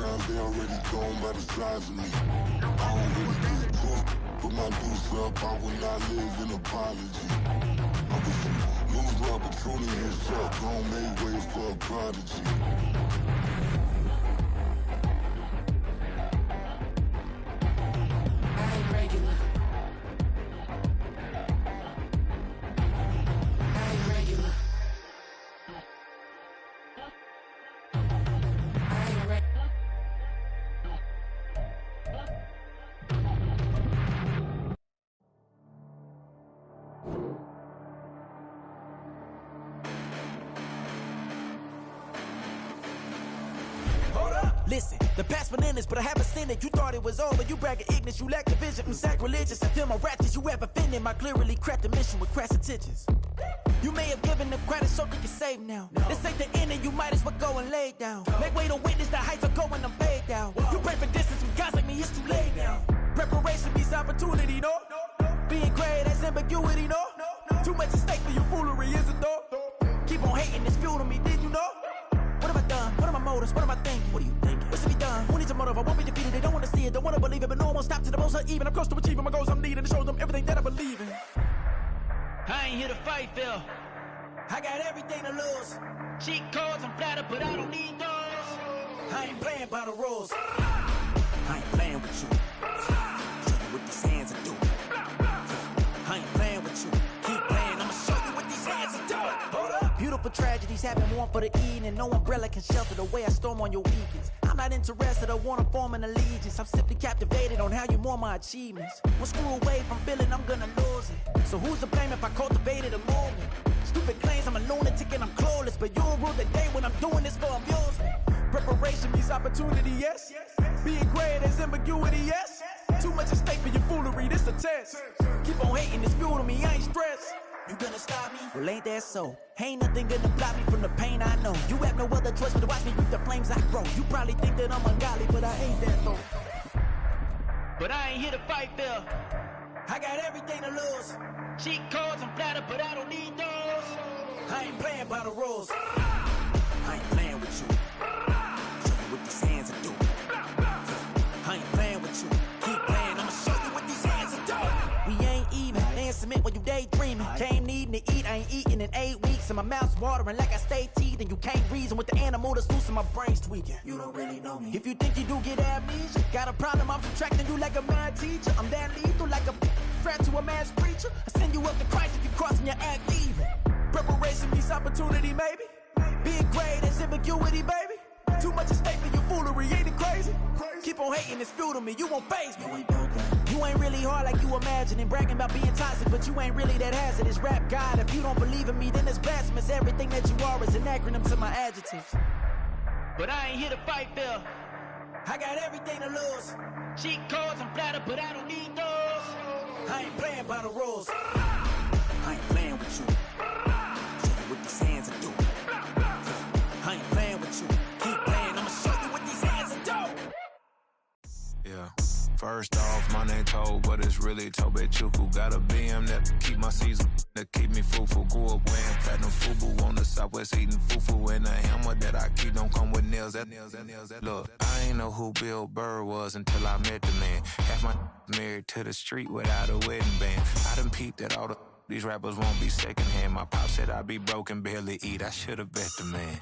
rounds, they already gone by the size of me. I don't really get took. Put my deuce up, I will not live in apology. I wish you lose the opportunity and suck. Don't make way for a prodigy. Listen, the past bananas, but I haven't seen it. You thought it was over, you bragging ignorance, you lack the vision from sacrilegious. I feel my ratchets, you have offended my clearly crafted mission with crass intentions. You may have given them credit so they can save now. This ain't the end and you might as well go and lay down. Make way to witness the heights are going, I'm paid down. You pray for distance with guys like me, it's too late now. Preparation means opportunity, no? Being great has ambiguity, no? Too much at stake for your foolery, is it though? Keep on hating, it's fuel to me, did you know? What have I done? What are my motives? What am I thinking? What are you thinking? What's to be done? Who needs a motive? I won't be defeated. They don't want to see it, don't want to believe it, but no one won't stop to the most uneven. I'm close to achieving my goals I'm needing to show them everything that I believe in. I ain't here to fight, Phil. I got everything to lose. Cheat codes, I'm flattered, but I don't need those. I ain't playing by the rules. I ain't playing with you. Show you what these hands are doing. I ain't playing with you. Keep playing, I'ma show you what these hands are doing. Hold up. Beautiful tragedies happen, one for the evening. No umbrella can shelter the way I storm on your weekends. I'm not interested, I wanna form an allegiance. I'm simply captivated on how you mourn my achievements. One screw away from feeling I'm gonna lose it. So who's to blame if I cultivated a movement? Stupid claims I'm a lunatic and I'm clueless, but you'll rule the day when I'm doing this for amusement. Preparation means opportunity, yes. Being great is ambiguity, yes. Too much at stake for your foolery, this a test. Keep on hating, it's fuel to me, I ain't stressed. You gonna stop me? Well, ain't that so? Ain't nothing gonna block me from the pain I know. You have no other choice but to watch me reap the flames I grow. You probably think that I'm ungodly, but I ain't that though. But I ain't here to fight, Phil. I got everything to lose. Cheat codes, I'm flattered, but I don't need those. I ain't playing by the rules. I ain't playing with you. Show you what these hands are doing. I ain't playing with you. Keep playing, I'ma show you what these hands are doing. We ain't even. They submit when you daydreaming. Came needing to eat, I ain't eating in 8 weeks. And my mouth's watering like I stay teeth. And you can't reason with the animal that's loose and my brain's tweaking. You don't really know me. If you think you do get amnesia, got a problem, I'm subtracting you like a mad teacher. I'm that lethal like a threat to a mass preacher. I send you up to Christ if you crossing your act evil. Preparation means opportunity, maybe. Being great is ambiguity, baby. Too much at stake for your foolery, ain't it crazy? Keep on hating, it's fuel to me, you won't faze me. You ain't really hard like you imagining. Bragging about being toxic, but you ain't really that hazardous. Rap God, if you don't believe in me, then it's blasphemous. Everything that you are is an acronym to my adjectives. But I ain't here to fight, Phil. I got everything to lose. Cheat codes, I'm flattered, but I don't need those. I ain't playing by the rules. I ain't playing with you. Show you what these hands are doing. I ain't playing with you. Keep playing, I'ma show you what these hands are doing. Yeah. First off, my name Toad, but it's really Tobe Chuku. Got a BM that keep my season, that keep me fruitful. Grew up wearing platinum FUBU on the Southwest eating fufu. And the hammer that I keep don't come with nails. Look, I ain't know who Bill Burr was until I met the man. Half my married to the street without a wedding band. I done peeped at all these rappers won't be secondhand. My pop said I'd be broke and barely eat. I should've bet the man.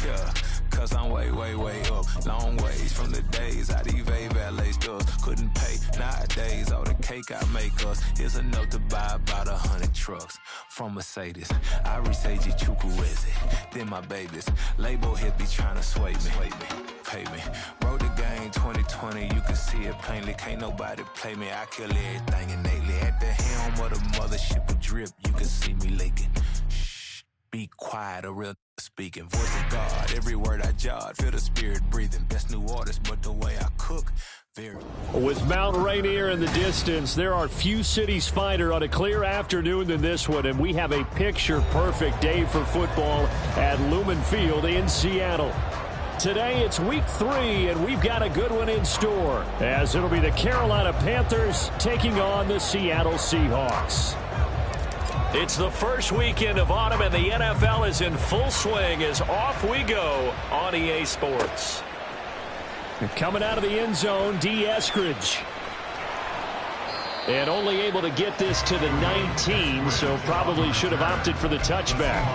Yeah, cause I'm way up. Long ways from the days I these valet stores couldn't pay. Nowadays, all the cake I make us is enough to buy about 100 trucks from Mercedes. I resage Chukwueze, then my babies. Label hit be trying to sway me. Pay me. Wrote the game 2020, you can see it plainly. Can't nobody play me. I kill everything innately. At the helm of the mothership of drip, you can see me leaking. Shh, be quiet, a real speaking. Voice of God, every word I jot. Feel the spirit breathing. Best new artist, but the way I cook, very. With Mount Rainier in the distance, there are few cities finer on a clear afternoon than this one, and we have a picture-perfect day for football at Lumen Field in Seattle. Today, it's week 3, and we've got a good one in store, as it'll be the Carolina Panthers taking on the Seattle Seahawks. It's the first weekend of autumn, and the NFL is in full swing as off we go on EA Sports. And coming out of the end zone, D. Eskridge. And only able to get this to the 19, so probably should have opted for the touchback.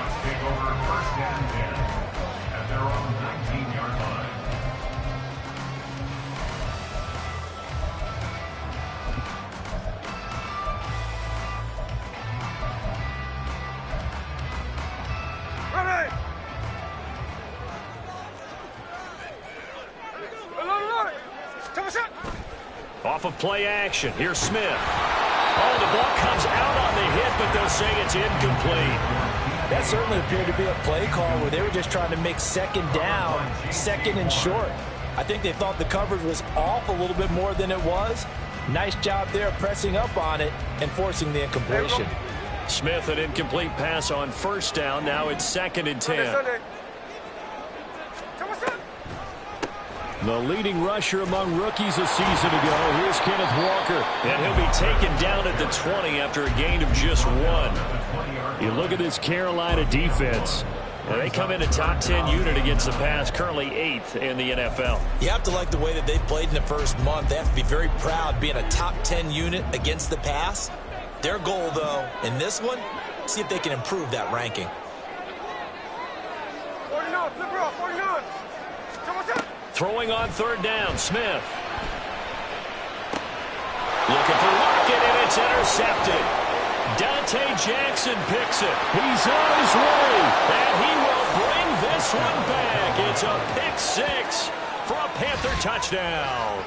Off of play action. Here's Smith. Oh, the ball comes out on the hit, but they'll say it's incomplete. That certainly appeared to be a play call where they were just trying to make second down, second and short. I think they thought the coverage was off a little bit more than it was. Nice job there pressing up on it and forcing the incompletion. Smith, an incomplete pass on first down. Now it's 2nd and 10. The leading rusher among rookies a season ago. Here's Kenneth Walker. And he'll be taken down at the 20 after a gain of just 1. You look at this Carolina defense. And they come in a top 10 unit against the pass, currently 8th in the NFL. You have to like the way that they've played in the first month. They have to be very proud being a top 10 unit against the pass. Their goal, though, in this one, see if they can improve that ranking. 49, flip her off, 49. Throwing on 3rd down, Smith. Looking for Lockett, and it's intercepted. Dante Jackson picks it. He's on his way, and he will bring this one back. It's a pick 6 for a Panther touchdown.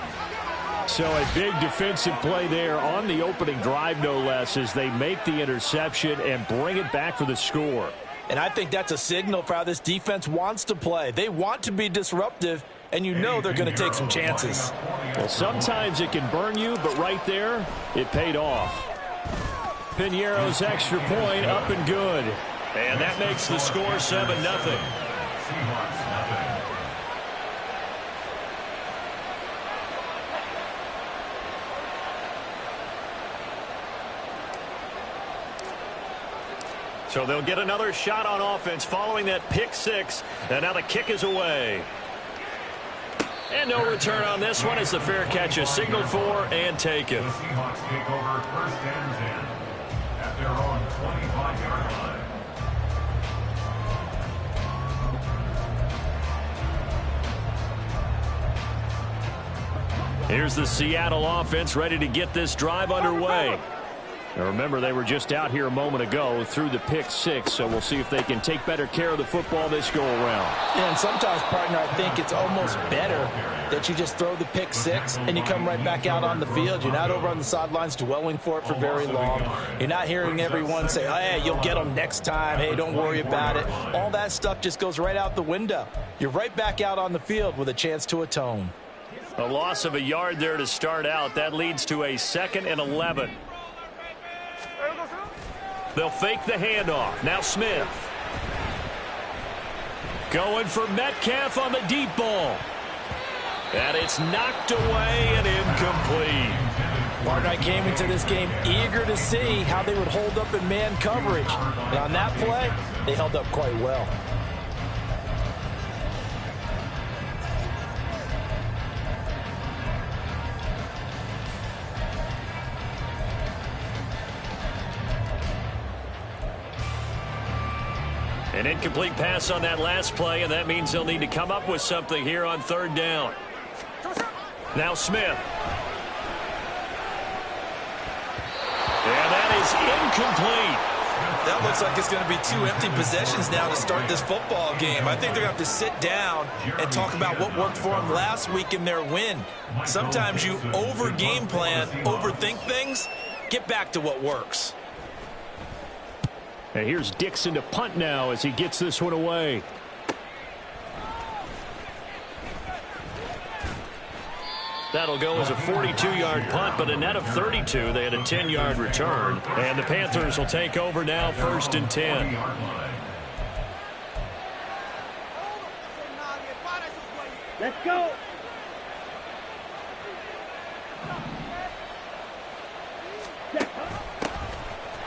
So a big defensive play there on the opening drive, no less, as they make the interception and bring it back for the score. And I think that's a signal for how this defense wants to play. They want to be disruptive, and you know they're going to take some chances. Well, sometimes it can burn you, but right there, it paid off. Piñeiro's extra point up and good. And that makes the score 7-0. So they'll get another shot on offense following that pick 6. And now the kick is away. And no return on this one as the fair catch is signaled for and taken. The Seahawks take over 1st and 10 at their own 25-yard line. Here's the Seattle offense ready to get this drive underway. Now remember, they were just out here a moment ago through the pick 6, so we'll see if they can take better care of the football this go-around. Yeah, and sometimes, partner, I think it's almost better that you just throw the pick 6 and you come right back out on the field. You're not over on the sidelines dwelling for it for very long. You're not hearing everyone say, oh, hey, you'll get them next time. Hey, don't worry about it. All that stuff just goes right out the window. You're right back out on the field with a chance to atone. A loss of a yard there to start out. That leads to a 2nd and 11. They'll fake the handoff. Now Smith. Going for Metcalf on the deep ball. And it's knocked away and incomplete. Partner, I came into this game eager to see how they would hold up in man coverage. And on that play, they held up quite well. An incomplete pass on that last play, and that means they'll need to come up with something here on 3rd down. Now Smith. And that is incomplete. That looks like it's going to be 2 empty possessions now to start this football game. I think they're going to have to sit down and talk about what worked for them last week in their win. Sometimes you over-game plan, overthink things, get back to what works. And here's Dixon to punt now as he gets this one away. That'll go as a 42-yard punt, but a net of 32. They had a 10-yard return. And the Panthers will take over now, 1st and 10. Let's go.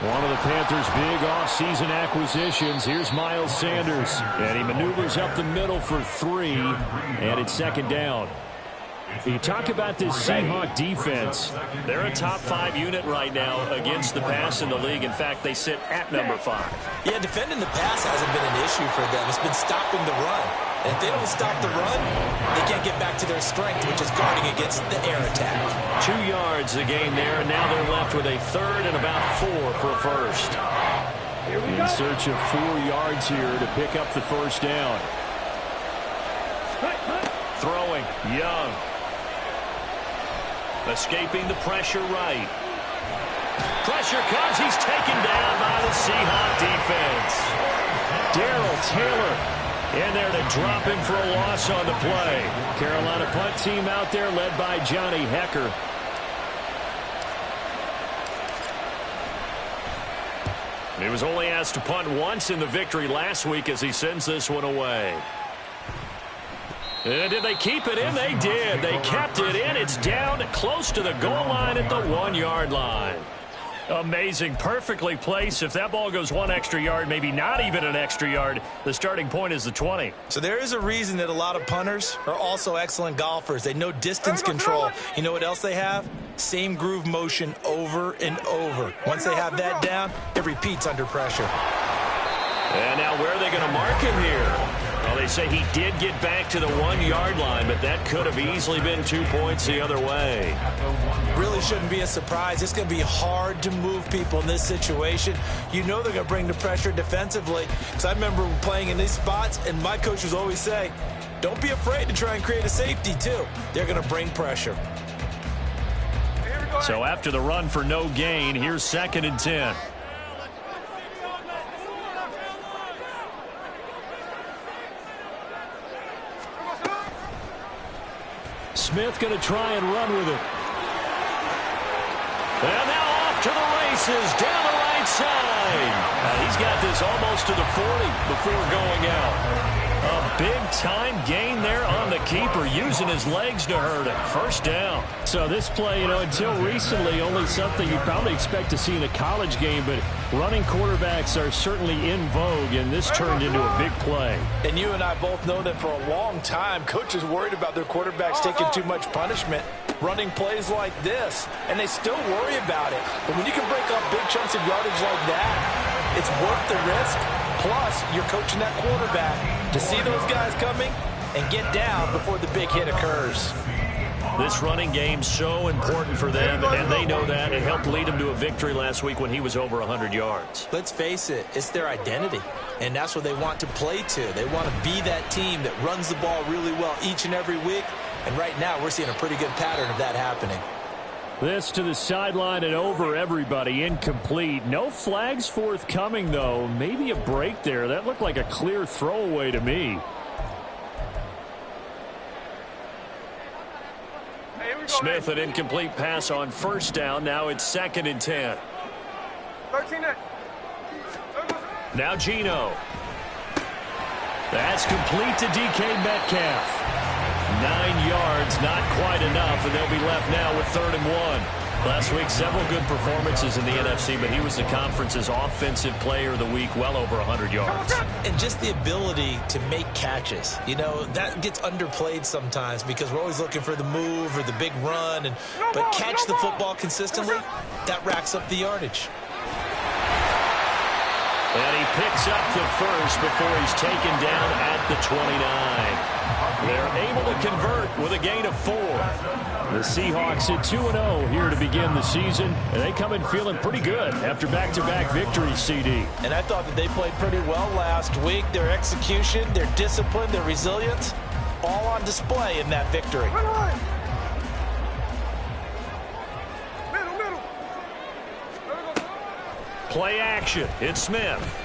One of the Panthers' big off-season acquisitions. Here's Miles Sanders. And he maneuvers up the middle for 3. And it's 2nd down. You talk about this Seahawks defense. They're a top 5 unit right now against the pass in the league. In fact, they sit at number 5. Yeah, defending the pass hasn't been an issue for them. It's been stopping the run. And if they don't stop the run, they can't get back to their strength, which is guarding against the air attack. 2 yards a gain there, and now they're left with a third and about 4 for a first. In search of 4 yards here to pick up the first down. Throwing, Young. Escaping the pressure right. Pressure comes. He's taken down by the Seahawks defense. Darrell Taylor in there to drop him for a loss on the play. Carolina punt team out there led by Johnny Hecker. He was only asked to punt once in the victory last week as he sends this one away. And did they keep it in? They did. They kept it in. It's down close to the goal line at the 1-yard line. Amazing. Perfectly placed. If that ball goes 1 extra yard, maybe not even an extra yard, the starting point is the 20. So there is a reason that a lot of punters are also excellent golfers. They know distance control. You know what else they have? Same groove motion over and over. Once they have that down, it repeats under pressure. And now where are they going to mark him here? Well, they say he did get back to the 1-yard line, but that could have easily been 2 points the other way. Really shouldn't be a surprise. It's going to be hard to move people in this situation. You know they're going to bring the pressure defensively. Because I remember playing in these spots, and my coach was always saying, don't be afraid to try and create a safety, too. They're going to bring pressure. So after the run for no gain, here's 2nd and 10. Smith going to try and run with it. And now off to the races down the right side. He's got this almost to the 40 before going out. A big-time gain there on the keeper, using his legs to hurt him. First down. So this play, until recently, only something you'd probably expect to see in a college game, but running quarterbacks are certainly in vogue, and this turned into a big play. And you and I both know that for a long time, coaches worried about their quarterbacks taking too much punishment, running plays like this, and they still worry about it. But when you can break up big chunks of yardage like that, it's worth the risk. Plus, you're coaching that quarterback to see those guys coming and get down before the big hit occurs. This running game's so important for them, and they know that. It helped lead them to a victory last week when he was over 100 yards. Let's face it, it's their identity, and that's what they want to play to. They want to be that team that runs the ball really well each and every week, and right now we're seeing a pretty good pattern of that happening. This to the sideline and over everybody. Incomplete. No flags forthcoming, though. Maybe a break there. That looked like a clear throwaway to me. Smith, an incomplete pass on first down. Now it's 2nd and 10. Now Geno. That's complete to DK Metcalf. 9 yards, not quite enough, and they'll be left now with 3rd and 1. Last week, several good performances in the NFC, but he was the conference's offensive player of the week, well over 100 yards. And just the ability to make catches. That gets underplayed sometimes because we're always looking for the move or the big run. But catch the football consistently, that racks up the yardage. And he picks up the first before he's taken down at the 29. They're able to convert with a gain of 4. The Seahawks at 2-0 here to begin the season, and they come in feeling pretty good after back-to-back victories, CD. And I thought that they played pretty well last week. Their execution, their discipline, their resilience, all on display in that victory. Play action. It's Smith.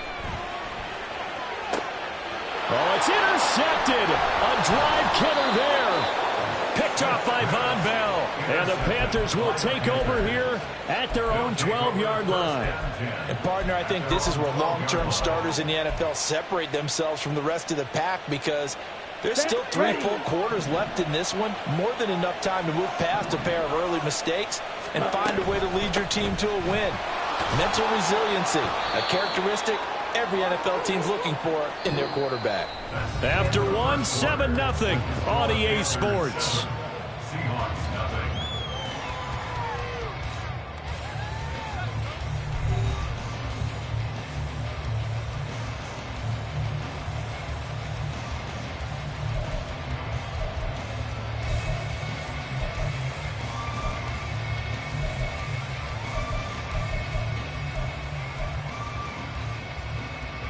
Oh, it's intercepted. A drive killer there. Picked off by Von Bell. And the Panthers will take over here at their own 12-yard line. And, partner, I think this is where long-term starters in the NFL separate themselves from the rest of the pack because there's still 3 full quarters left in this one. More than enough time to move past a pair of early mistakes and find a way to lead your team to a win. Mental resiliency, a characteristic every NFL team's looking for in their quarterback. After one, 7-0 on EA Sports. Seahawks nothing.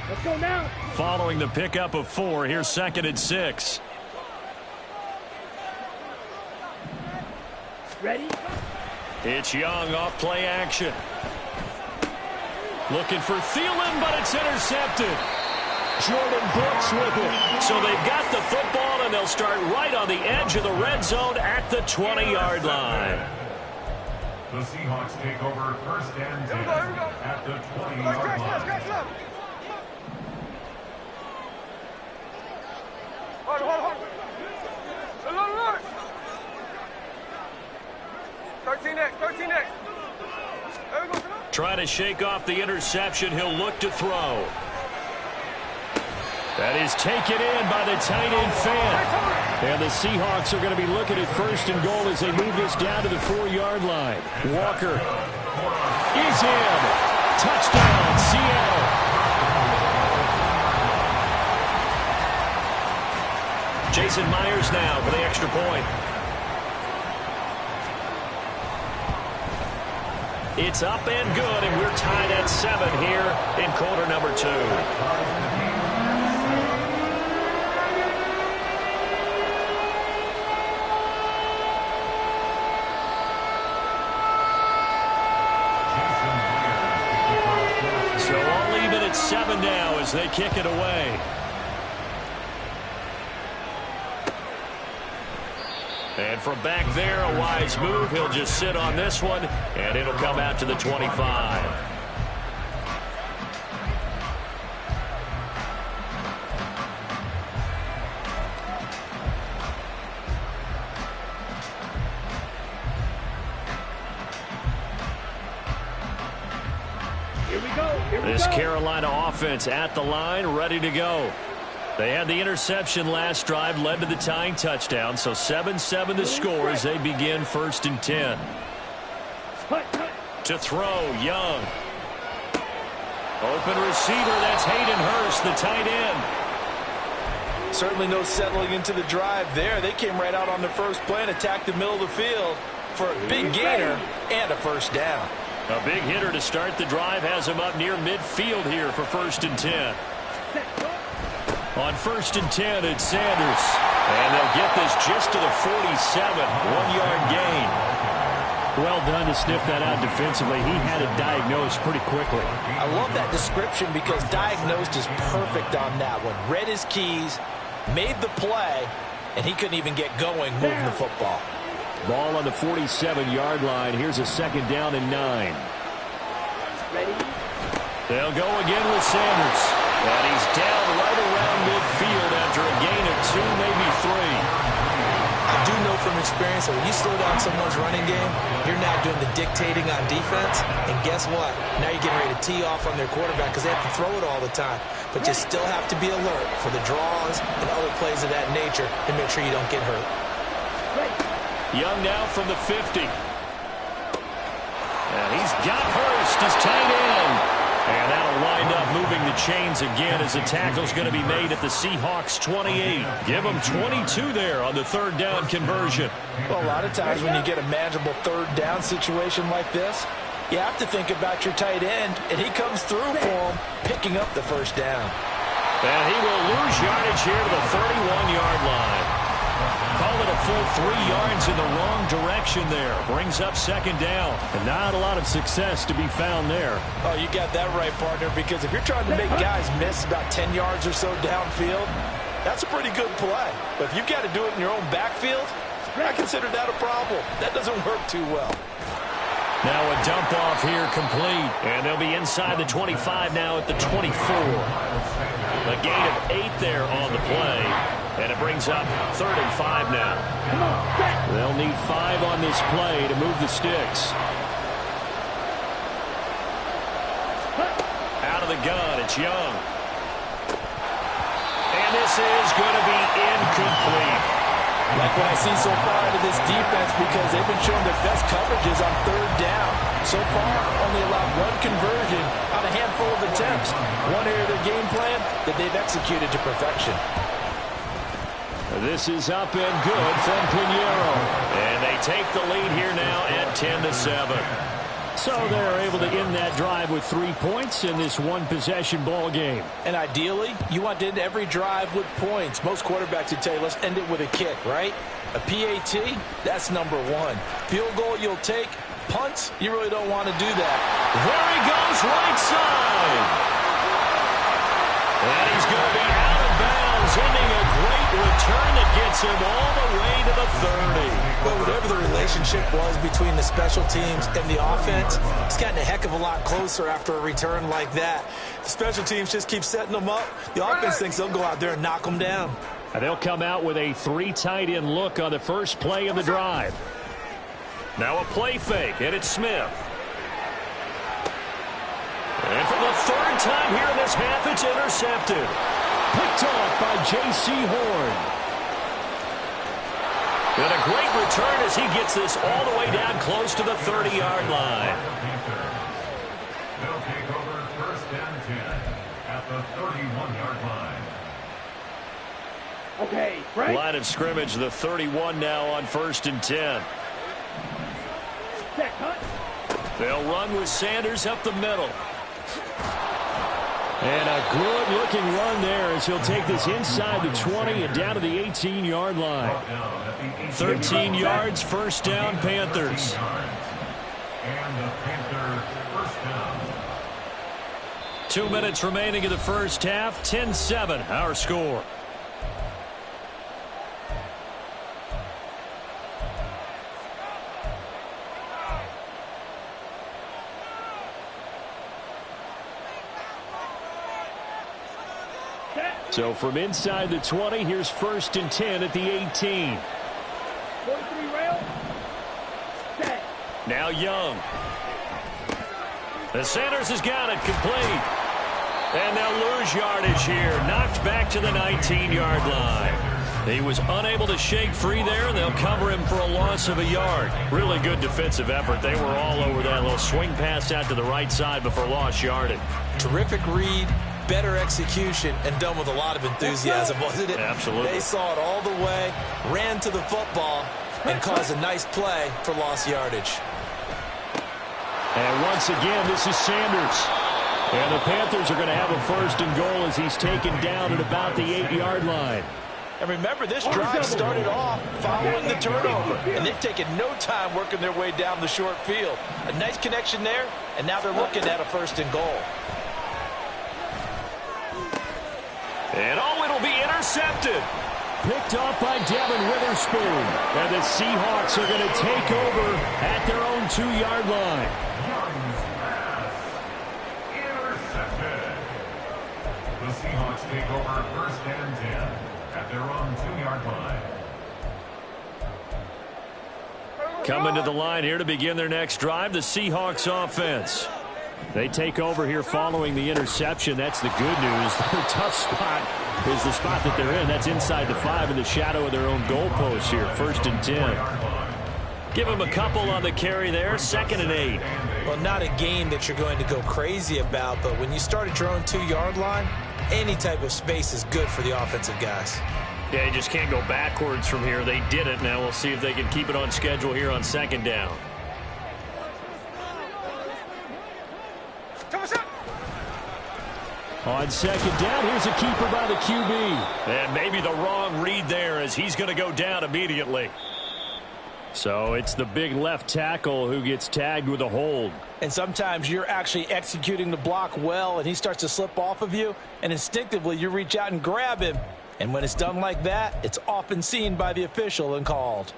Let's go now. Following the pickup of 4, here's 2nd and 6. Ready? It's Young off play action. Looking for Thielen, but it's intercepted. Jordan Brooks with it. So they've got the football, and they'll start right on the edge of the red zone at the 20-yard line. The Seahawks take over 1st and 10 at the 20-yard line. Hold. 13 next. There we go. Trying to shake off the interception. He'll look to throw. That is taken in by the tight end fan. And the Seahawks are going to be looking at 1st and goal as they move this down to the 4-yard line. Walker is in. Touchdown, Seattle. Jason Myers now for the extra point. It's up and good, and we're tied at 7 here in quarter number 2. So all even at 7 now as they kick it away. And from back there, a wise move. He'll just sit on this one, and it'll come out to the 25. Here we go. This Carolina offense at the line, ready to go. They had the interception last drive, led to the tying touchdown, so 7-7 the score as they begin 1st and 10. To throw, Young. Open receiver, that's Hayden Hurst, the tight end. Certainly no settling into the drive there. They came right out on the first play and attacked the middle of the field for a big gainer and a 1st down. A big hitter to start the drive has him up near midfield here for 1st and 10. On 1st and 10, it's Sanders. And they'll get this just to the 47, 1-yard gain. Well done to sniff that out defensively. He had it diagnosed pretty quickly. I love that description because diagnosed is perfect on that one. Read his keys, made the play, and he couldn't even get going moving the football. Ball on the 47-yard line. Here's a 2nd down and 9. Ready? They'll go again with Sanders. And he's down right around midfield after a gain of 2, maybe 3. I do know from experience that when you slow down someone's running game, you're now doing the dictating on defense. And guess what? Now you're getting ready to tee off on their quarterback because they have to throw it all the time. But you still have to be alert for the draws and other plays of that nature to make sure you don't get hurt. Young now from the 50. And he's got Hurst as tight end. And that'll wind up moving the chains again as the tackle's going to be made at the Seahawks 28. Give them 22 there on the 3rd down conversion. Well, a lot of times when you get a manageable 3rd down situation like this, you have to think about your tight end, and he comes through for him, picking up the 1st down. And he will lose yardage here to the 31-yard line. Call it a full 3 yards in the wrong direction there. Brings up 2nd down. And not a lot of success to be found there. Oh, you got that right, partner, because if you're trying to make guys miss about 10 yards or so downfield, that's a pretty good play. But if you've got to do it in your own backfield, I consider that a problem. That doesn't work too well. Now a dump off here complete. And they'll be inside the 25 now at the 24. A gain of 8 there on the play. And it brings up 3rd and 5 now. They'll need 5 on this play to move the sticks. Out of the gun, it's Young. And this is going to be incomplete. Like what I see so far out of this defense, because they've been showing their best coverages on third down. So far, only allowed one conversion on a handful of attempts. One area of their game plan that they've executed to perfection. This is up and good from Pinheiro. And they take the lead here now at 10-7. So they're able to end that drive with 3 points in this one-possession ball game. And ideally, you want to end every drive with points. Most quarterbacks would tell you, let's end it with a kick, right? A PAT, that's number one. Field goal you'll take. Punts, you really don't want to do that. There he goes, right side. And he's going to be out of bounds, ending a great return that gets him all the way to the 30. But whatever the relationship was between the special teams and the offense, it's gotten a heck of a lot closer after a return like that. The special teams just keep setting them up. The offense thinks they'll go out there and knock them down. And they'll come out with a 3 tight end look on the first play of the drive. Now a play fake, and it's Smith. And for the third time here in this half, it's intercepted. Picked off by J.C. Horn. And a great return as he gets this all the way down close to the 30-yard line. They'll take over first and 10 at the 31-yard line. Okay, right. Line of scrimmage, the 31 now on first and 10. Check, cut. They'll run with Sanders up the middle. And a good-looking run there as he'll take this inside the 20 and down to the 18-yard line. 13 yards, first down, Panthers. And the Panther first down. 2 minutes remaining in the first half, 10-7, our score. So from inside the 20, here's first and 10 at the 18. 43 rail. Set. Now Young. The Sanders has got it complete. And they'll lose yardage here. Knocked back to the 19-yard line. He was unable to shake free there, and they'll cover him for a loss of a yard. Really good defensive effort. They were all over that little swing pass out to the right side before lost yardage. Terrific read. Better execution, and done with a lot of enthusiasm, wasn't it? Absolutely. They saw it all the way, ran to the football, and caused a nice play for lost yardage. And once again, this is Sanders. And the Panthers are going to have a first and goal as he's taken down at about the 8-yard line. And remember, this drive started off following the turnover, and they've taken no time working their way down the short field. A nice connection there, and now they're looking at a first and goal. And it'll be intercepted. Picked off by Devin Witherspoon. And the Seahawks are going to take over at their own 2-yard line. Young's pass intercepted. The Seahawks take over first and 10 at their own 2-yard line. Coming to the line here to begin their next drive, the Seahawks offense. They take over here following the interception. That's the good news. Their tough spot is the spot that they're in. That's inside the 5 in the shadow of their own goalpost here. First and 10. Give them a couple on the carry there. Second and 8. Well, not a game that you're going to go crazy about, but when you start at your own 2-yard line, any type of space is good for the offensive guys. Yeah, you just can't go backwards from here. They did it. Now we'll see if they can keep it on schedule here on second down. On second down, here's a keeper by the QB. And maybe the wrong read there as he's going to go down immediately. So it's the big left tackle who gets tagged with a hold. And sometimes you're actually executing the block well, and he starts to slip off of you, and instinctively you reach out and grab him. And when it's done like that, it's often seen by the official and called.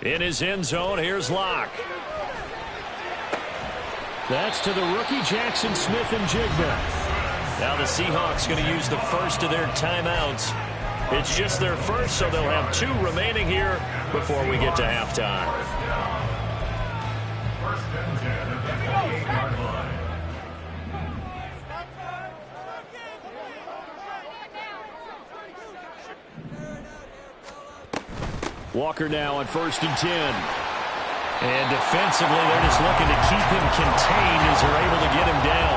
In his end zone, here's Locke. That's to the rookie, Jackson Smith and Jigba. Now the Seahawks going to use the first of their timeouts It's just their first, so they'll have 2 remaining here before we get to halftime. First and 10 at the 28-yard line. Walker now on 1st and 10. And defensively, they're just looking to keep him contained as they're able to get him down.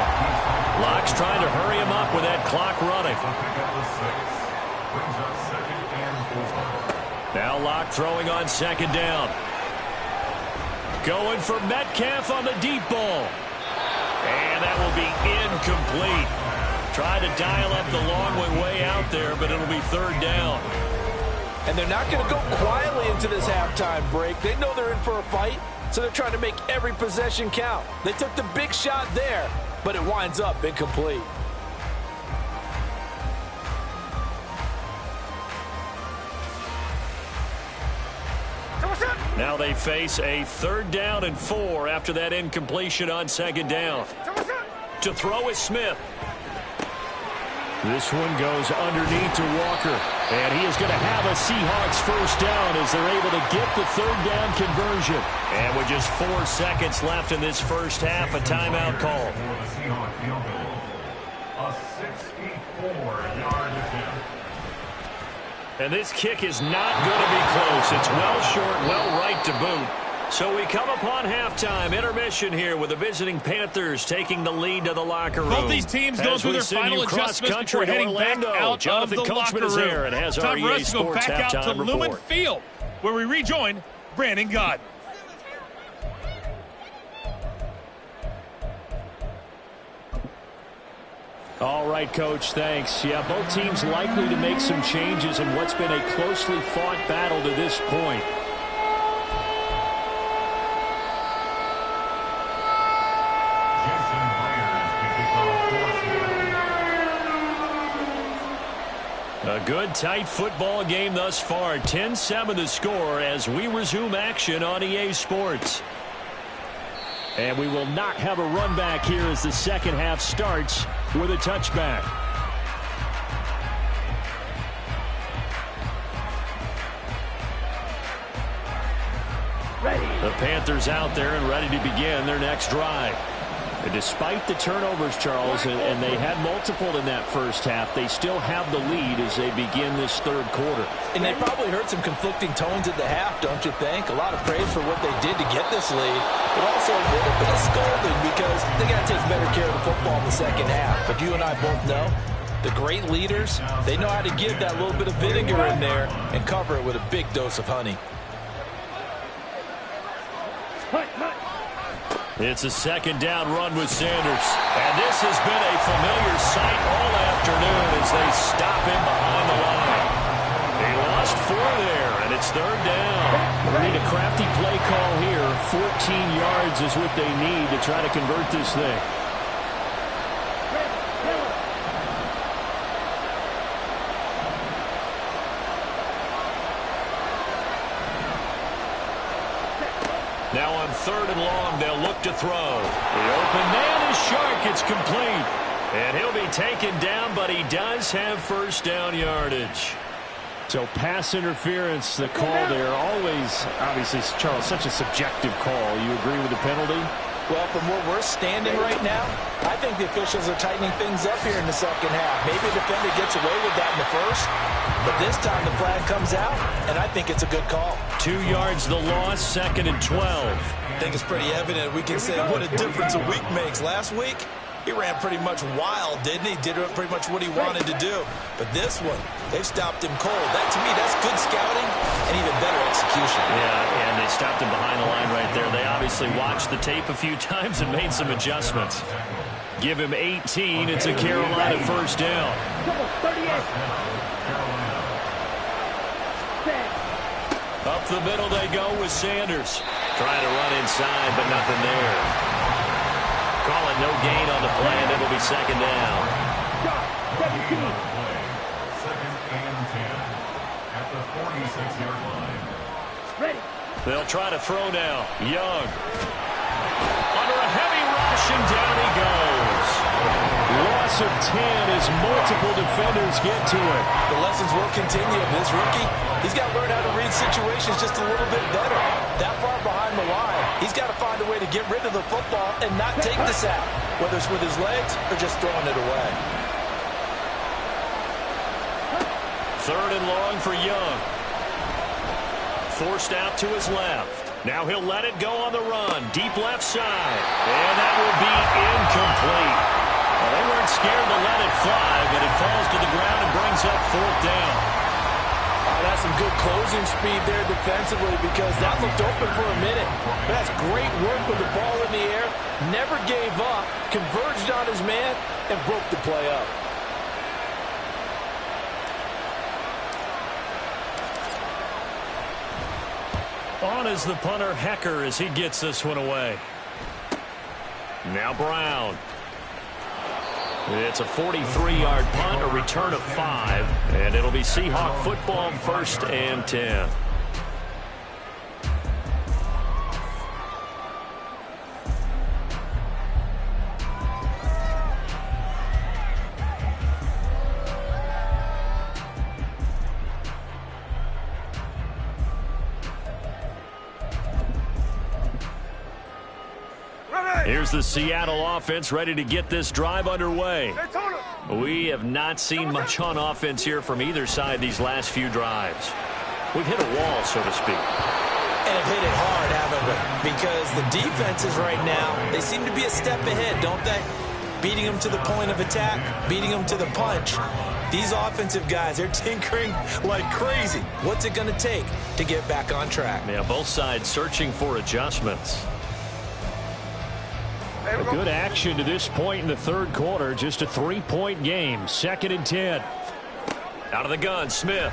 Locke's trying to hurry him up with that clock running. Now Locke throwing on 2nd down. Going for Metcalf on the deep ball. And that will be incomplete. Try to dial up the long way out there, but it'll be 3rd down. And they're not going to go quietly into this halftime break. They know they're in for a fight, so they're trying to make every possession count. They took the big shot there, but it winds up incomplete. Now they face a 3rd down and 4 after that incompletion on 2nd down. To throw is Smith. This one goes underneath to Walker. And he is going to have a Seahawks 1st down as they're able to get the 3rd down conversion. And with just 4 seconds left in this first half, a timeout call. A 64-yard attempt. And this kick is not going to be close. It's well short, well right to boot. So we come upon halftime intermission here with the visiting Panthers taking the lead to the locker room. Both these teams going through their final adjustments before heading back out Jonathan of the Coachman locker is room. there and has Time our for EA us to go Sports back out to halftime Lumen report. Field, where we rejoin Brandon Gaudin. All right, Coach, thanks. Yeah, both teams likely to make some changes in what's been a closely fought battle to this point. A good, tight football game thus far. 10-7 the score as we resume action on EA Sports. And we will not have a run back here as the second half starts with a touchback. Ready. The Panthers out there and ready to begin their next drive. And despite the turnovers, Charles, and they had multiple in that first half, they still have the lead as they begin this 3rd quarter. And they probably heard some conflicting tones at the half, don't you think? A lot of praise for what they did to get this lead, but also a little bit of scolding because they got to take better care of the football in the second half. But you and I both know the great leaders, they know how to give that little bit of vinegar in there and cover it with a big dose of honey. It's a 2nd down run with Sanders. And this has been a familiar sight all afternoon as they stop him behind the line. They lost 4 there, and it's 3rd down. They need a crafty play call here. 14 yards is what they need to try to convert this thing. Now on 3rd and long, they'll look to throw. The open man is Shark. It's complete. And he'll be taken down, but he does have 1st down yardage. So pass interference, the call there. Always, obviously, Charles, such a subjective call. You agree with the penalty? Well, from where we're standing right now, I think the officials are tightening things up here in the second half. Maybe a defender gets away with that in the first, but this time the flag comes out, and I think it's a good call. 2 yards the loss, 2nd and 12. I think it's pretty evident. We can say what a difference a week makes. Last week, he ran pretty much wild, didn't he? Did pretty much what he wanted to do. But this one, they've stopped him cold. That, to me, that's good scouting and even better execution. Yeah, and they stopped him behind the line right there. They obviously watched the tape a few times and made some adjustments. Give him 18. It's a Carolina 1st down. Up the middle they go with Sanders. Trying to run inside, but nothing there. Calling no gain on the play, and it'll be 2nd down. 2nd and 10 at the 46-yard line. Ready. They'll try to throw now. Young. Under a heavy rush, and down he goes. Loss loss of 10 as multiple defenders get to it. The lessons will continue of this rookie. He's got to learn how to read situations just a little bit better. That far behind the line, he's got to find a way to get rid of the football and not take the sack, whether it's with his legs or just throwing it away. 3rd and long for Young. Forced out to his left. Now he'll let it go on the run. Deep left side. And that will be incomplete. Well, they weren't scared to let it fly, but it falls to the ground and brings up 4th down. That's some good closing speed there defensively because that looked open for a minute. That's great work with the ball in the air. Never gave up. Converged on his man and broke the play up. On is the punter, Hecker, as he gets this one away. Now Brown. It's a 43-yard punt, a return of 5, and it'll be Seahawk football, 1st and 10. Here's the Seattle offense ready to get this drive underway. We have not seen much on offense here from either side these last few drives. We've hit a wall, so to speak. And have hit it hard, haven't we? Because the defenses right now, they seem to be a step ahead, don't they? Beating them to the point of attack, beating them to the punch. These offensive guys, they're tinkering like crazy. What's it going to take to get back on track? Yeah, both sides searching for adjustments. A good action to this point in the 3rd quarter. Just a 3-point game. 2nd and 10. Out of the gun, Smith.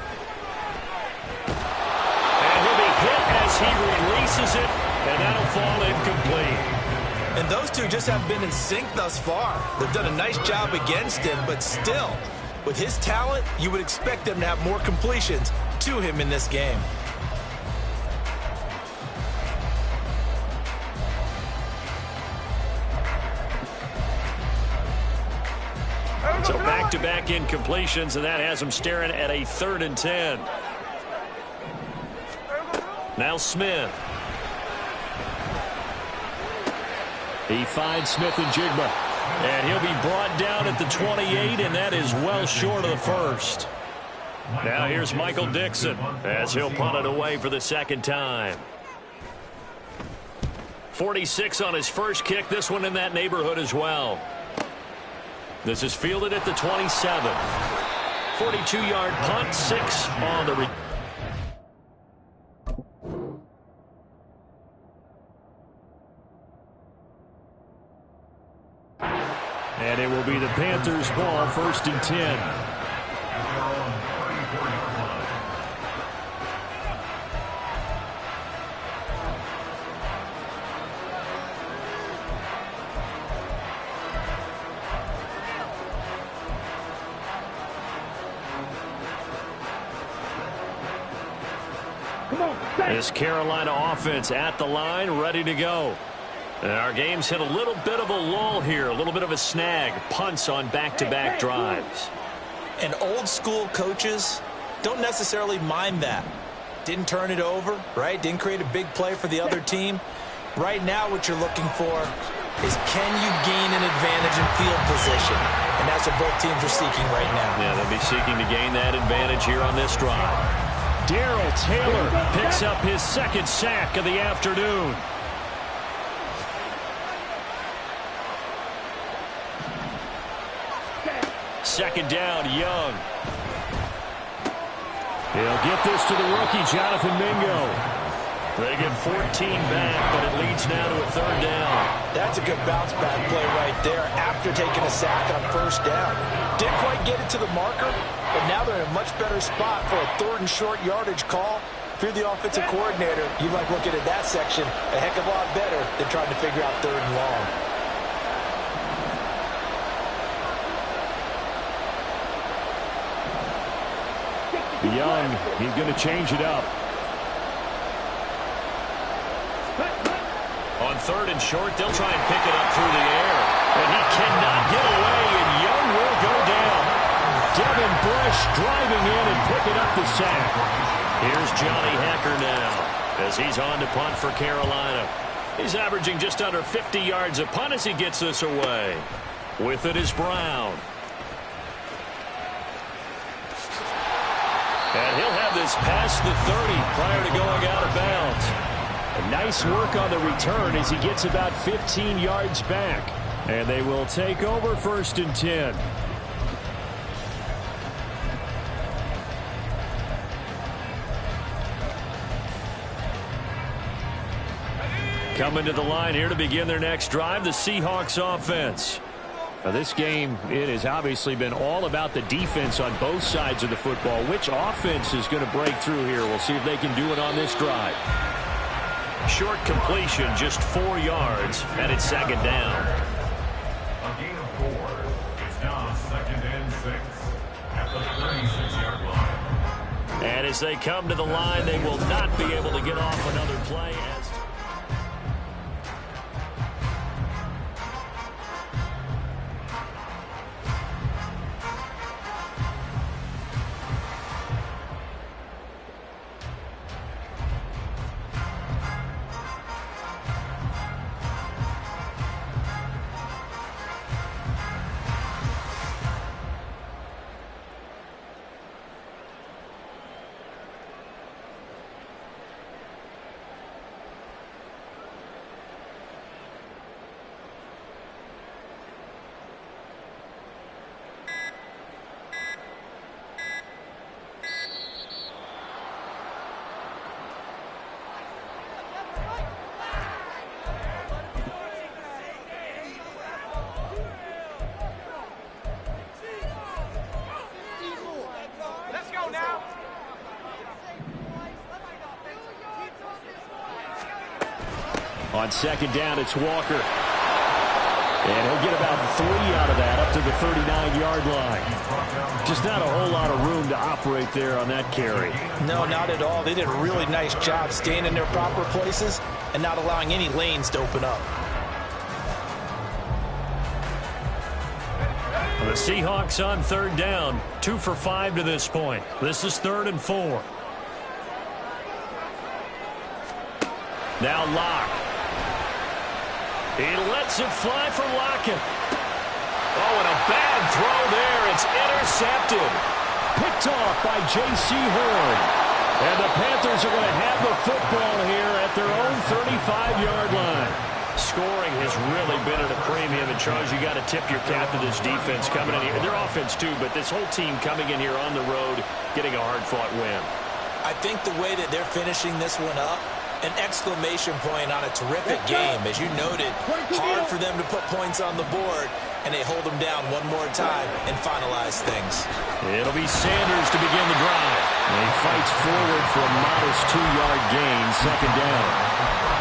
And he'll be hit as he releases it, and that'll fall incomplete. And those two just haven't been in sync thus far. They've done a nice job against him, but still, with his talent, you would expect them to have more completions to him in this game. So back-to-back incompletions, and that has him staring at a 3rd and 10. Now Smith. He finds Smith and Jigba. And he'll be brought down at the 28, and that is well short of the 1st. Now here's Michael Dixon as he'll punt it away for the 2nd time. 46 on his first kick. This one in that neighborhood as well. This is fielded at the 27. 42-yard punt, 6 on the and it will be the Panthers' ball, 1st and 10. This Carolina offense at the line, ready to go. And our game's hit a little bit of a lull here, a little bit of a snag. Punts on back-to-back drives. And old-school coaches don't necessarily mind that. Didn't turn it over, right? Didn't create a big play for the other team. Right now what you're looking for is can you gain an advantage in field position? And that's what both teams are seeking right now. Yeah, they'll be seeking to gain that advantage here on this drive. Darrell Taylor picks up his 2nd sack of the afternoon. Second down, Young. He'll get this to the rookie, Jonathan Mingo. They get 14 back, but it leads now to a 3rd down. That's a good bounce-back play right there after taking a sack on 1st down. Didn't quite get it to the marker, but now they're in a much better spot for a 3rd and short yardage call. If you're the offensive coordinator, you like looking at that section a heck of a lot better than trying to figure out 3rd and long. Young, he's going to change it up. On 3rd and short, they'll try and pick it up through the air. And he cannot get away, and Young Devin Bush driving in and picking up the sack. Here's Johnny Hecker now as he's on to punt for Carolina. He's averaging just under 50 yards a punt as he gets this away. With it is Brown. And he'll have this past the 30 prior to going out of bounds. A nice work on the return as he gets about 15 yards back. And they will take over 1st and 10. Coming to the line here to begin their next drive, the Seahawks offense. Now this game, it has obviously been all about the defense on both sides of the football. Which offense is going to break through here? We'll see if they can do it on this drive. Short completion, just 4 yards, and it's 2nd down. A gain of 4. It's now 2nd and 6 at the 36-yard line. And as they come to the line, they will not be able to get off another play. On 2nd down, it's Walker. And he'll get about 3 out of that up to the 39-yard line. Just not a whole lot of room to operate there on that carry. No, not at all. They did a really nice job staying in their proper places and not allowing any lanes to open up. The Seahawks on 3rd down, 2 for 5 to this point. This is 3rd and 4. Now Locke. He lets it fly from Lockett. Oh, and a bad throw there. It's intercepted. Picked off by J.C. Horn. And the Panthers are going to have the football here at their own 35-yard line. Scoring has really been at a premium. And, Charles, you got to tip your cap to this defense coming in here. Their offense, too, but this whole team coming in here on the road, getting a hard-fought win. I think the way that they're finishing this one up, an exclamation point on a terrific game. As you noted, hard for them to put points on the board, and they hold them down one more time and finalize things. It'll be Sanders to begin the drive. And he fights forward for a modest 2-yard gain, 2nd down.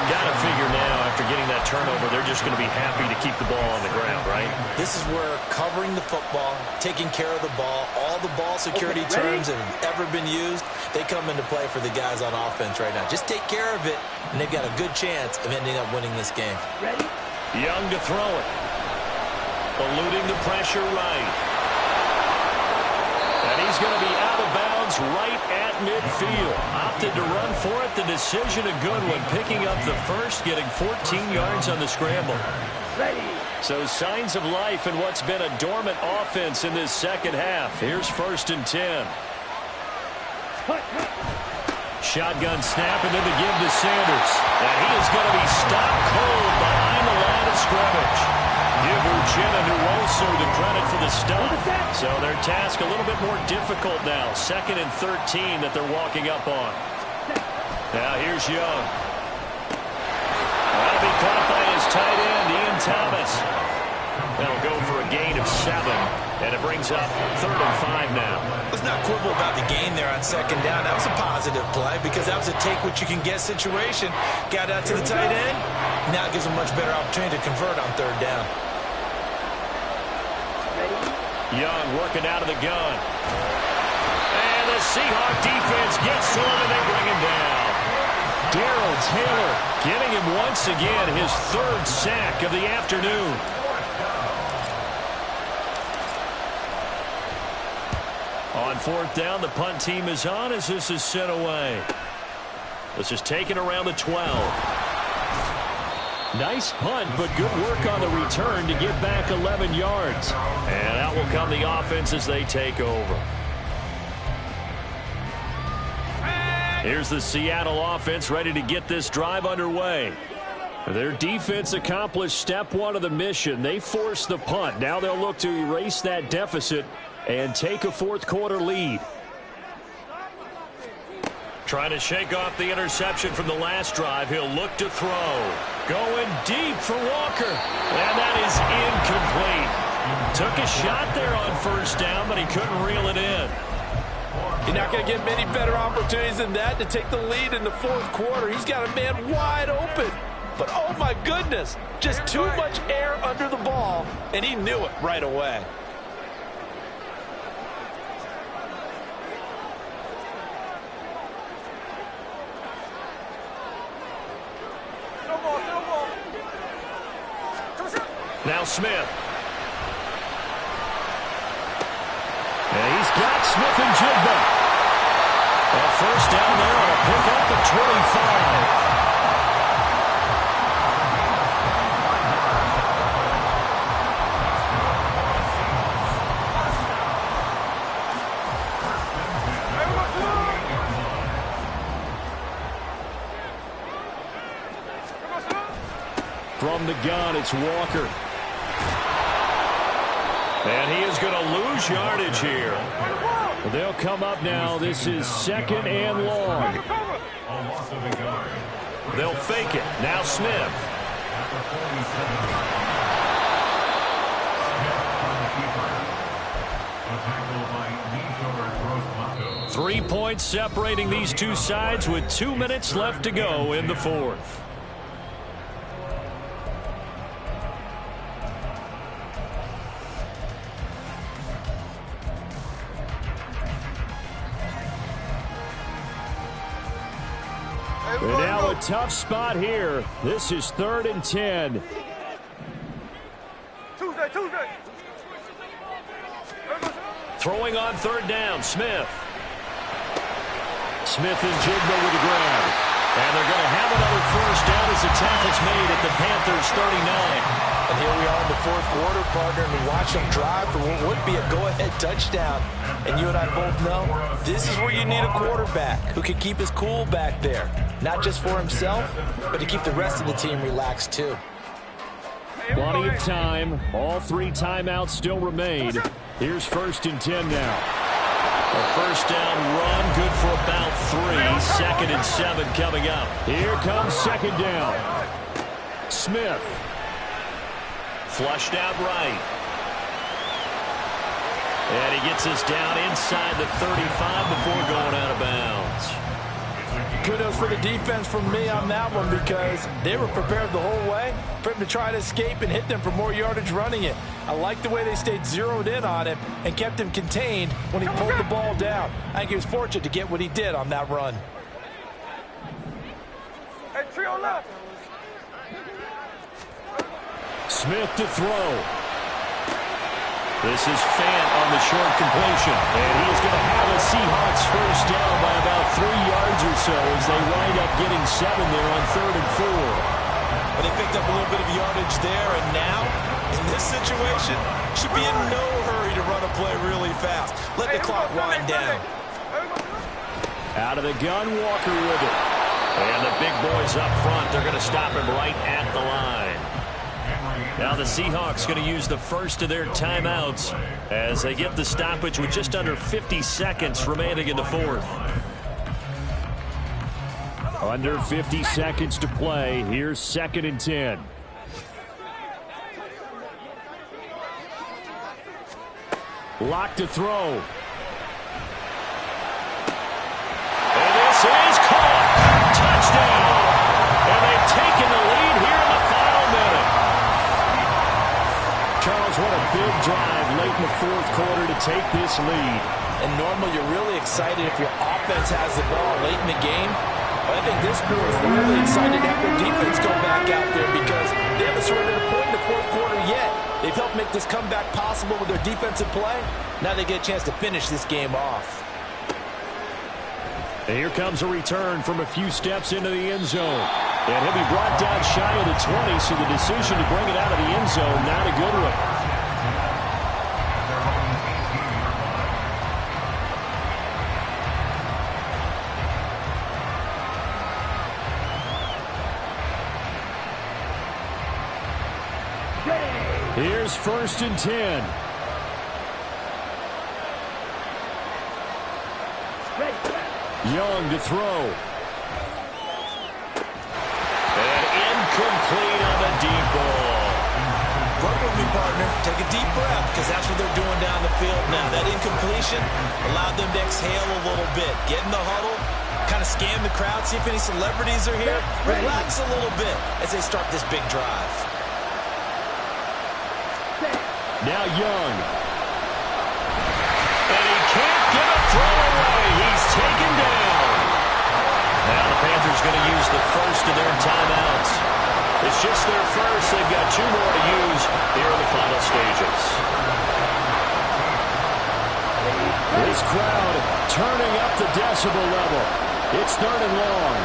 Got to figure now, after getting that turnover, they're just going to be happy to keep the ball on the ground, right? This is where covering the football, taking care of the ball, all the ball security terms that have ever been used, they come into play for the guys on offense right now. Just take care of it, and they've got a good chance of ending up winning this game. Ready? Young to throw it. Eluding the pressure right. And he's going to be out of bounds right at midfield. Opted to run for it. The decision a good one. Picking up the first, getting 14 yards on the scramble. Ready. So signs of life in what's been a dormant offense in this 2nd half. Here's 1st and 10. Shotgun snap and then the give to Sanders. And he is going to be stopped cold behind the line of scrimmage. Give Uchenna Nwosu the credit for the stop. So their task a little bit more difficult now. 2nd and 13 that they're walking up on. Now here's Young. That'll be caught by his tight end, Ian Thomas. They'll go for a gain of 7, and it brings up 3rd and 5 now. Let's not quibble about the gain there on 2nd down. That was a positive play because that was a take-what-you-can-get situation. Got out to the tight end. Now it gives them a much better opportunity to convert on 3rd down. Young working out of the gun. And the Seahawk defense gets to him, and they bring him down. Darrell Taylor getting him once again his 3rd sack of the afternoon. fourth down. The punt team is on as this is sent away. This is taken around the 12. Nice punt, but good work on the return to get back 11 yards. And out will come the offense as they take over. Here's the Seattle offense ready to get this drive underway. Their defense accomplished step one of the mission. They forced the punt. Now they'll look to erase that deficit and take a fourth quarter lead. Trying to shake off the interception from the last drive. He'll look to throw. Going deep for Walker. And that is incomplete. Took a shot there on first down, but he couldn't reel it in. You're not going to get many better opportunities than that to take the lead in the fourth quarter. He's got a man wide open. But, oh, my goodness, just too much air under the ball, and he knew it right away. Now Smith. And he's got Smith and Jigba. A first down there on a pickup at 25. From the gun, it's Walker. And he is going to lose yardage here. They'll come up now. This is second and long. They'll fake it. Now Smith. 3 points separating these two sides with 2 minutes left to go in the fourth. And now a tough spot here. This is 3rd and 10. Tuesday. Throwing on 3rd down, Smith. Smith and Jigba with the grab. And they're going to have another first down as the tackle's made at the Panthers 39. And here we are in the fourth quarter, partner, and we watch them drive for what would be a go-ahead touchdown. And you and I both know this is where you need a quarterback who can keep his cool back there. Not just for himself, but to keep the rest of the team relaxed too. Plenty of time. All 3 timeouts still remain. Here's 1st and 10 now. A first down run, good for about 3. 2nd and 7 coming up. Here comes 2nd down. Smith. Flushed out right. And he gets us down inside the 35 before going out of bounds. Kudos for the defense from me on that one because they were prepared the whole way for him to try to escape and hit them for more yardage running it. I like the way they stayed zeroed in on him and kept him contained when he pulled the ball down. I think he was fortunate to get what he did on that run. Hey, trio left. Smith to throw. This is Fant on the short completion. And he is going to have a Seahawks first down by about 3 yards or so as they wind up getting 7 there on 3rd and 4. But they picked up a little bit of yardage there, and now, in this situation, should be in no hurry to run a play really fast. Let the clock wind down. Out of the gun, Walker with it. And the big boys up front, they're going to stop him right at the line. Now the Seahawks going to use the first of their timeouts as they get the stoppage with just under 50 seconds remaining in the fourth. Under 50 seconds to play. Here's 2nd and 10. Lock to throw. And this is caught. Touchdown. And they've taken the lead here in the final minute. Charles, what a big drive late in the fourth quarter to take this lead. And normally you're really excited if your offense has the ball late in the game. But I think this crew is really excited to have their defense go back out there because They haven't surrendered a point in the fourth quarter yet. They've helped make this comeback possible with their defensive play. Now they get a chance to finish this game off. And here comes a return from a few steps into the end zone. And he'll be brought down shy of the 20, so the decision to bring it out of the end zone, not a good one. Here's 1st and 10. Young to throw. And incomplete on the deep ball. Run with me, partner. Take a deep breath, because that's what they're doing down the field now. That incompletion allowed them to exhale a little bit. Get in the huddle, kind of scan the crowd, see if any celebrities are here. Relax a little bit as they start this big drive. Now Young. And he can't get a throw away. He's taken down. Now the Panthers going to use the first of their timeouts. It's just their first. They've got 2 more to use here in the final stages. This crowd turning up the decibel level. It's 3rd and long.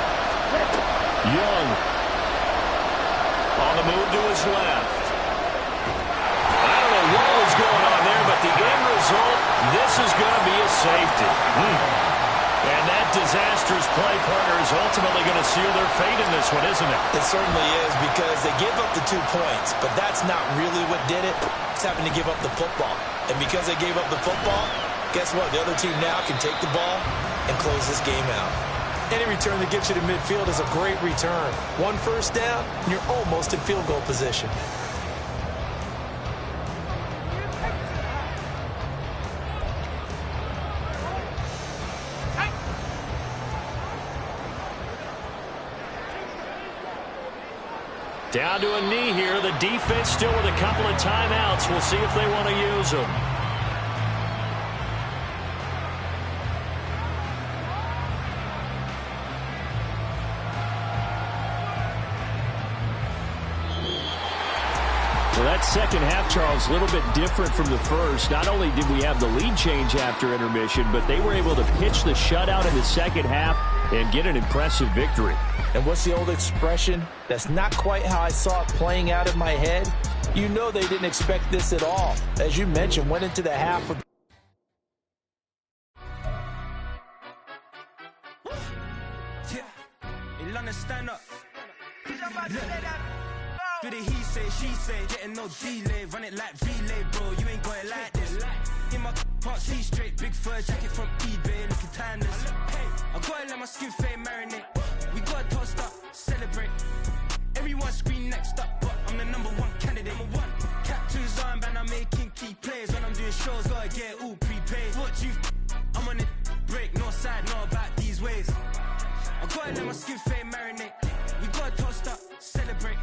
Young on the move to his left. What was going on there, but the end result, this is going to be a safety. And that disastrous play, partner, is ultimately going to seal their fate in this one, isn't it? It certainly is, because they give up the 2 points, but that's not really what did it. It's having to give up the football. And because they gave up the football, guess what? The other team now can take the ball and close this game out. Any return that gets you to midfield is a great return. 1 first down, and you're almost in field goal position. Down to a knee here. The defense still with a couple of timeouts. We'll see if they want to use them. Well, that second half, Charles, a little bit different from the first. Not only did we have the lead change after intermission, but they were able to pitch the shutout in the second half and get an impressive victory. And what's the old expression? That's not quite how I saw it playing out in my head. You know they didn't expect this at all. As you mentioned, went into the half with... In London, stand up. Do the he say, she say, getting no delay, run it like relay, bro, you ain't got it like this. In my part, see straight, big fur jacket from eBay, looking timeless. I gotta let my skin fade marinate. We gotta toast up, celebrate. Everyone scream next up, but I'm the #1 candidate. Captain's armband, I'm making key plays. When I'm doing shows, gotta get it all prepaid. What you I'm on it, break, no side, know about these ways. I gotta let my skin fade marinate. We gotta toast up, celebrate.